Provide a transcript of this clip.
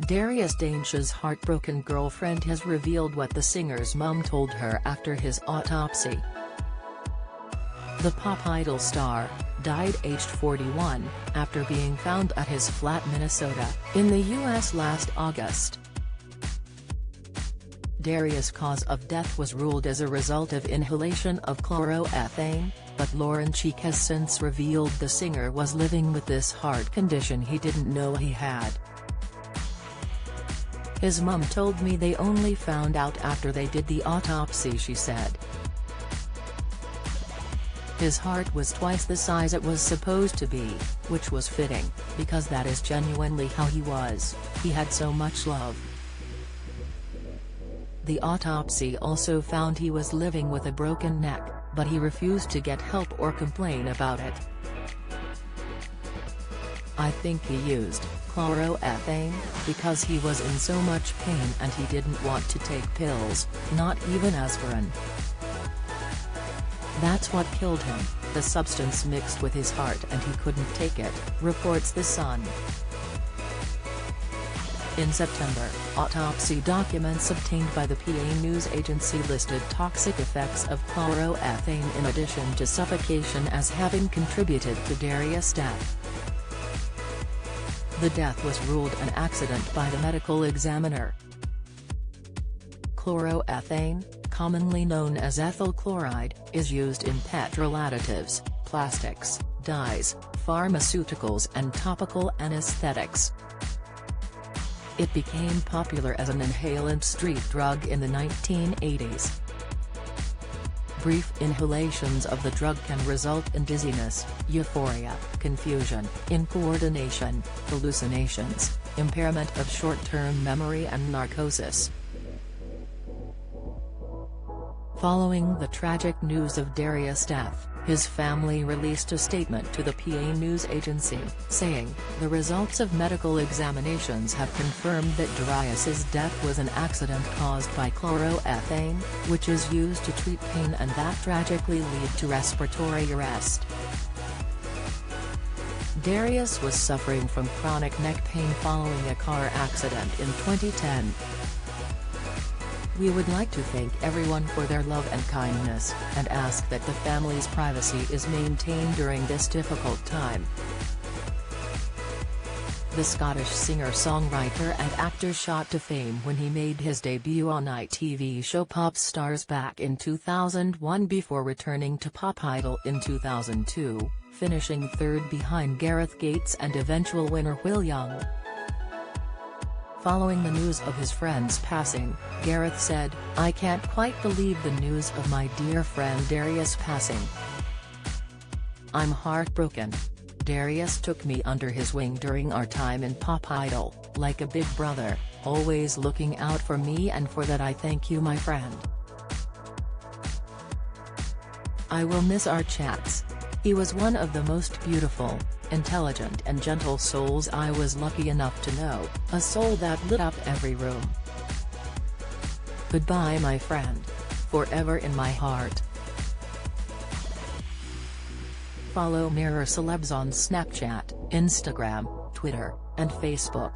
Darius Dainsh's heartbroken girlfriend has revealed what the singer's mum told her after his autopsy. The pop idol star died aged 41, after being found at his flat Minnesota, in the U.S. last August. Darius' cause of death was ruled as a result of inhalation of chloroethane, but Lauren Cheek has since revealed the singer was living with this heart condition he didn't know he had. "His mum told me they only found out after they did the autopsy," she said. His heart was twice the size it was supposed to be, which was fitting, because that is genuinely how he was. He had so much love. The autopsy also found he was living with a broken neck, but he refused to get help or complain about it. "I think he used chloroethane because he was in so much pain and he didn't want to take pills, not even aspirin. That's what killed him. The substance mixed with his heart and he couldn't take it," reports The Sun. In September, autopsy documents obtained by the PA news agency listed toxic effects of chloroethane in addition to suffocation as having contributed to Darius' death. The death was ruled an accident by the medical examiner. Chloroethane, commonly known as ethyl chloride, is used in petrol additives, plastics, dyes, pharmaceuticals and topical anesthetics. It became popular as an inhalant street drug in the 1980s. Brief inhalations of the drug can result in dizziness, euphoria, confusion, incoordination, hallucinations, impairment of short-term memory and narcosis. Following the tragic news of Darius' death, his family released a statement to the PA news agency, saying, "The results of medical examinations have confirmed that Darius's death was an accident caused by chloroethane, which is used to treat pain and that tragically lead to respiratory arrest." Darius was suffering from chronic neck pain following a car accident in 2010. "We would like to thank everyone for their love and kindness, and ask that the family's privacy is maintained during this difficult time." The Scottish singer-songwriter and actor shot to fame when he made his debut on ITV show Pop Stars back in 2001 before returning to Pop Idol in 2002, finishing third behind Gareth Gates and eventual winner Will Young. Following the news of his friend's passing, Gareth said, "I can't quite believe the news of my dear friend Darius passing. I'm heartbroken. Darius took me under his wing during our time in Pop Idol, like a big brother, always looking out for me, and for that I thank you, my friend. I will miss our chats. He was one of the most beautiful, intelligent and gentle souls I was lucky enough to know, a soul that lit up every room. Goodbye, my friend. Forever in my heart." Follow Mirror Celebs on Snapchat, Instagram, Twitter, and Facebook.